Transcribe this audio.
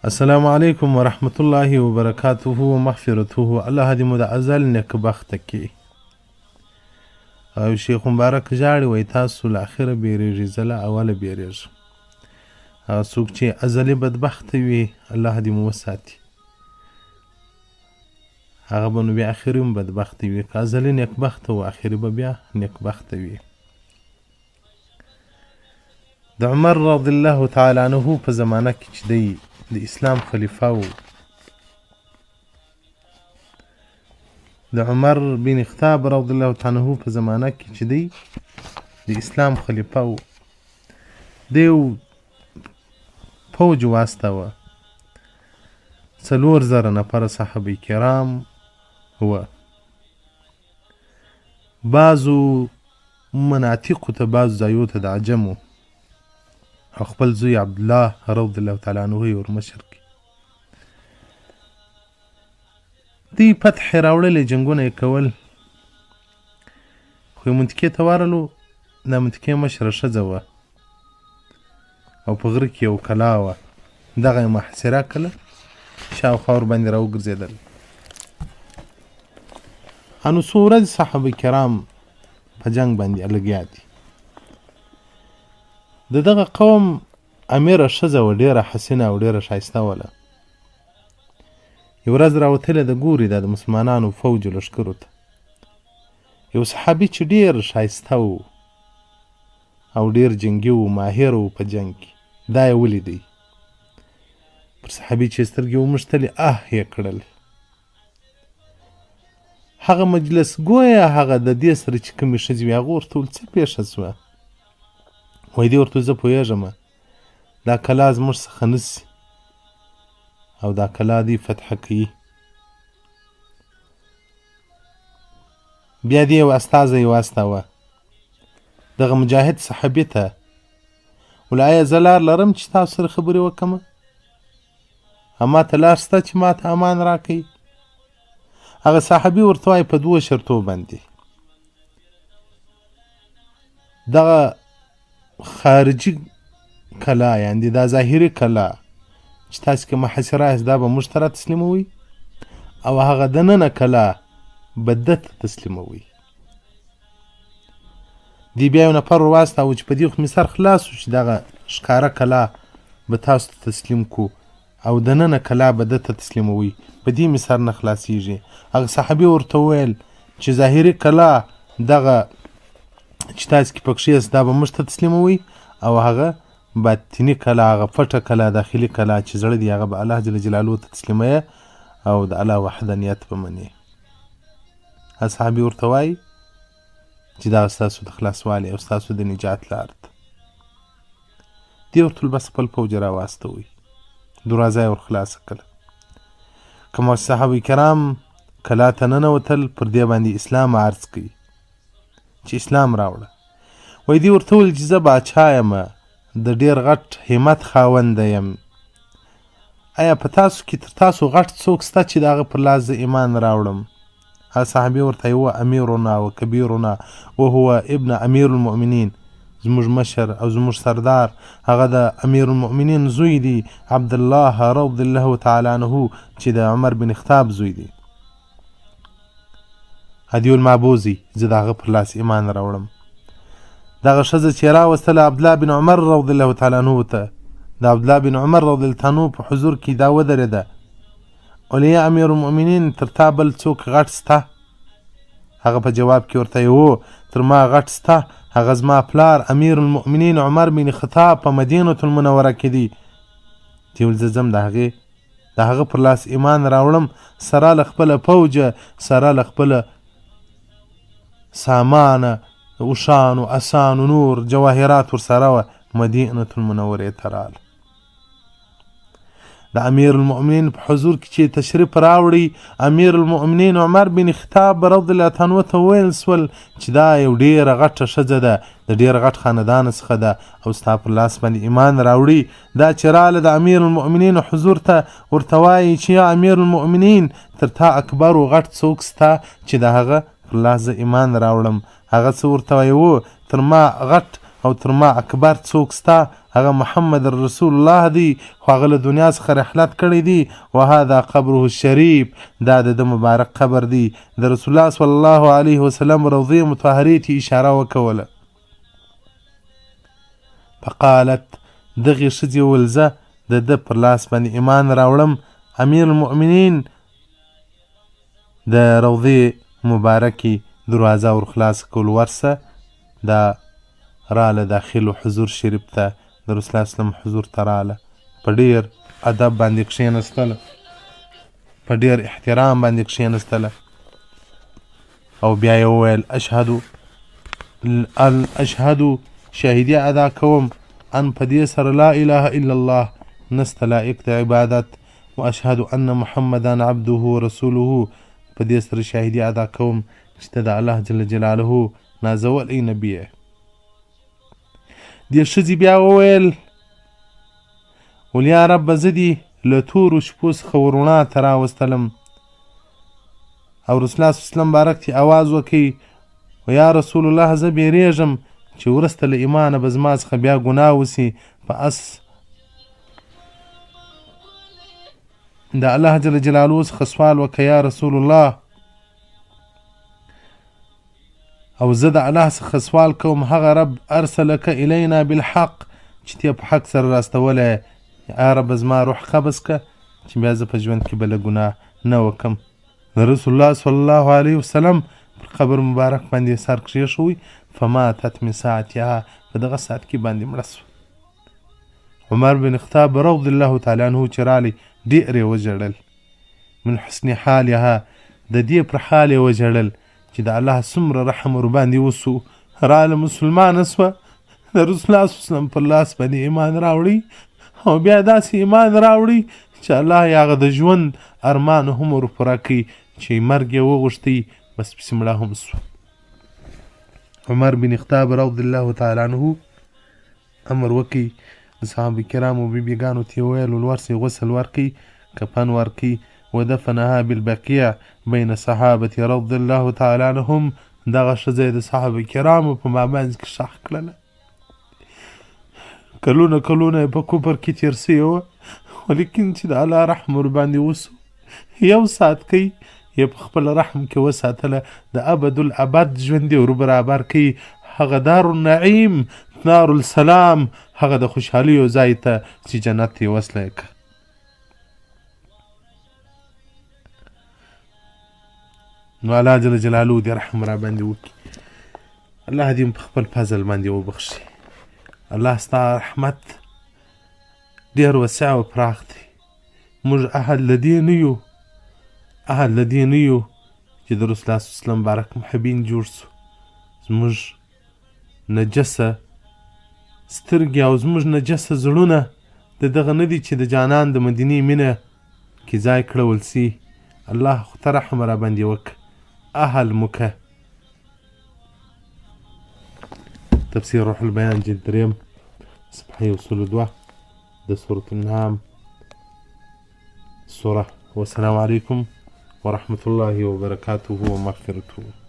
السلام علیکم ورحمت الله وبرکاته و مغفرته. الله دې مو د ازل نیکبخته کړي. او شیخ مبارک ژاړي وایي تاسو له اخره بیریږئ، زه له اوله بیریږم. هغه څوک چې ازلي بدبخته وي الله دې مو وساتي، هغه به نو بیا اخري هم بدبخته وي. که ازلي نیکبخته و اخري به بیا نیکبخته وي. د عمر رضی الله تعالی عنه په زمانه کې چې دی د اسلام خلیفه و، د عمر بن خطاب رضی الله تعالی عنه په زمانه کې چې دی د اسلام خلیفه و، دی فوج واستوه، 4,000 نفره صحابه کرام و، بعضو مناطقو ته بعضو ځایو ته د عجمو، او خپل زوی عبدالله رضی الله تعالی عنه یې ورمشر کړي. دوی فتح یې راوړلې، جنګونه یې کول، خو یې منطقې ته ورغلو. دا منطقې مشره ښځه وه او په غره کې یو کلا وه، دغه یې محاصره کړله، شاوخوا ورباندې راوګرځېدل. نو څو ورځې صحابه کرام په جنګ باندې لګیا دي. د دغه قوم امیره ښځه وه، ډېره حسینه او ډېره ښایسته وله. یو ورځ راوتلې ده، ګوري دا د مسلمانانو فوج لښکرو ته یو صحابي چې ډېر ښایسته و او ډېر جنګي و، ماهر و په جنګ کې، دا یې ولیدی. پر صحابي چې سترګې وموښتلې یې کړل. هغه مجلس ګویا هغه د دې سره چې کومې ښځې وي هغه ورته وویل څه پېښه سوه؟ وایي دې ورته زه پوهېږم دا کلا زموږ څخه نسي او دا کلا دوی فتح کوي. بیا دې یو استازی واستاوه دغه مجاهد صحابي ته، ویل آیا زه لار لرم چې تاسو سره خبرې وکړم؟ ما ته لار شته چې ما ته امان راکوي؟ هغه صحابي ورته وایي په 2 شرطو باندې. دغه خارجي کلا یعنې دا ظاهري کلا چې تاسې که محاصره یاست دا به موږ ته را تسلیموئ، او هغه دننه کلا به ده ته تسلیموئ. دې بیا یو نفر ورواستاوه چې په دې خو مې سر خلاص و چې دغه ښکاره کلا به تاسو ته تسلیم کو او دننه کلا به ده ته تسلیموئ، په دې مې سر نه خلاصیږي. هغه صحابي ورته وویل چې ظاهري کلا دغه چې تاسې کې پکښې یاست دا به موږ ته تسلیموئ، او هغه باطني کلا، هغه پټه کلا، داخلي کلا چې زړه دی هغه به الله جل جلاله ته تسلیموي او د الله وحدانیت به منې. صحابي ورته وایي چې دا ستاسو د خلاصوالي او ستاسو د نجات لار ده. دې ورته ویل بس خپل فوج راواستوئ، دروازه یې ورخلاصه کړه. کوم صحابه کرام کلا ته ننوتل، پر دې باندې اسلام عرض کوي چې اسلام راوړه. وایي دې ورته وویل چې زه باچا یم، د ډېر غټ همت خاونده یم. آیا په تاسو کې تر تاسو غټ څوک شته چې د هغه پر لاس زه ایمان راوړم؟ هغه صحابي ورته هو امیرنا و کبیرنا وهو ابن امیر المؤمنین، زموږ مشر او زموږ سردار هغه د امیر المؤمنین زوی دی عبدالله رضی الله تعالی عنه چې د عمر بن خطاب زوی دی. هدي المعبوزي زه د هغه پر لاس ایمان راوړم. دغه ښځه چې راوستله عبدالله بن عمر رضی الله تعالی عنه ته، د عبدالله بن عمر رضی الله عنه په حضور کې دا ودرېده، ویل یا امیر المؤمنین تر تا بل څوک غټ سته؟ هغه په جواب کې ورته هو تر ما غټ سته، هغه زما پلار امیر المؤمنین عمر بن خطاب په مدینة المنوره کې دی. چې ویل زه ځم د هغه پر لاس ایمان راوړم، سره له خپله فوجه، سره له خپله سامانه، اوښانو، اسانو، نور جواهرات ورسره وه، مدینة المنورې ته راغله. د امیر المؤمنین په حضور کې چې تشریف راوړي، امیر المؤمنین عمر بن خطاب رضی الله عنه ته وویل سول چې دا یو ډېره غټه ښځه ده، د ډېر غټ خاندان څخه ده او ستا پر لاس باندې ایمان راوړي. دا چې راله د امیر المؤمنین حضور ته ورته وایي چې یا امیر المؤمنین تر تا اکبر و غټ څوک سته چې د هغه پر لاس زه ایمان راوړم؟ هغه څه ورته وایي و تر ما غټ او تر ما اکبر څوک ستا هغه محمد رسول الله دی خو هغه له دنیا څخه رحلت کړی دی وهذا قبره الشریف دا د ده مبارک قبر دی د رسول الله صلی الله علیه وسلم روضې مطهرې ته اشاره وکوله فقالت دغې ښځې وویل زه د ده پر لاس باندې ایمان راوړم امیر المؤمنین د روضې مبارکې دروازه ورخلاصه کول ورسه دا راله داخلو حضور شریف ته د رسول الله وسلم حضور ته راله په ډېر ادب باندې کښېنستله په ډېر احترام باندې کښېنستله او بیا یې وویل اشهدو شاهدي ادا کوم ان په دې سره لا اله الا الله نسته لایق د عبادت واشهد ان محمدا عبده ورسوله په دې سره شاهدي ادا کوم چې ته د الله جل جلاله نازولی نبی یې دې ښځې بیا وویل ولیا ربه زه دې له تورو شپو څخه ور رڼا ته راوستلم او رسول الله صلی الله علیه وسلم بارک ته آواز وکړي و یا رسول الله زه بیریږم چې وروسته له ایمانه به زما څخه بیا ګناه وسي په اس د الله جل جلاله څخه سوال وکړه یا رسول الله او زه د الله څخه سوال کوم هغه رب ارسلک الینا بالحق چې ته په حق سره راستولی یا رب زما روح قبض که چې بیا زه په ژوند کې بله ګناه نه وکم د رسول الله صلی الله علیه وسلم پر قبر مبارک باندې سر کښېښوی فماتت من ساعتها په دغه ساعت کې باندې مړه سوه عمر بن خطاب رضی الله تعالی عنه چې رالی ډېر یې وژړل من حسن حالها د دې پر حال یې وژړل چې د الله څومره رحم ورباندې وسو راله مسلمانه سوه د رسول الله صلی وسلم پر لاس باندې ایمان راوړي او بیا داسې ایمان راوړي چې الله یې هغه د ژوند ارمان هم ورپوره کوي چې مرګ یې وغوښتی بس پسې مړه هم سوه عمر بن خطاب رضی الله تعالی عنه امر وکړي د صحابه کرامو بیبیګانو ته یې ویل ورسئ غسل ورکړي کفن ورکړي ودفنها بالبقيع بین صحابة رضی الله تعالی عنهم دغه ښځه یې د صحابه کرامو په مابینځ کې ښخ کړله کلونه کلونه یې په کفر کې تېر سوې وه ولیکن چې د الله رحم ورباندې وسو یو ساعت کوي یې په خپل رحم کې وساتله د ابد الابد ژوند یې ور برابر کوي هغه دار النعیم نار السلام هغه د خوشحالیو ځای ته چې جنت یې وصلی که نو الله جل جلاله دې رحم را باندې وکړي الله دې په خپل فضل باندې وبخښي الله ستا رحمت ډېر وسع او پراخ دی موږ اهل له دې نه یو اهل له دې نه یو چې د رسول الله صلی الله علیه وسلم بارک محبین جوړ سو زموږ نجسه سترګې او زموږ نجسه زړونه د دغه نه دي چې د جانان د مدینې مینه کې ځای کړول سي الله خو ته رحم را باندې وکړه اهل مکه تفسیر روح البیان جلد 3 صفحه 202 د سورة النعام سوره والسلام علیکم ورحمة الله وبرکاته ومغفرته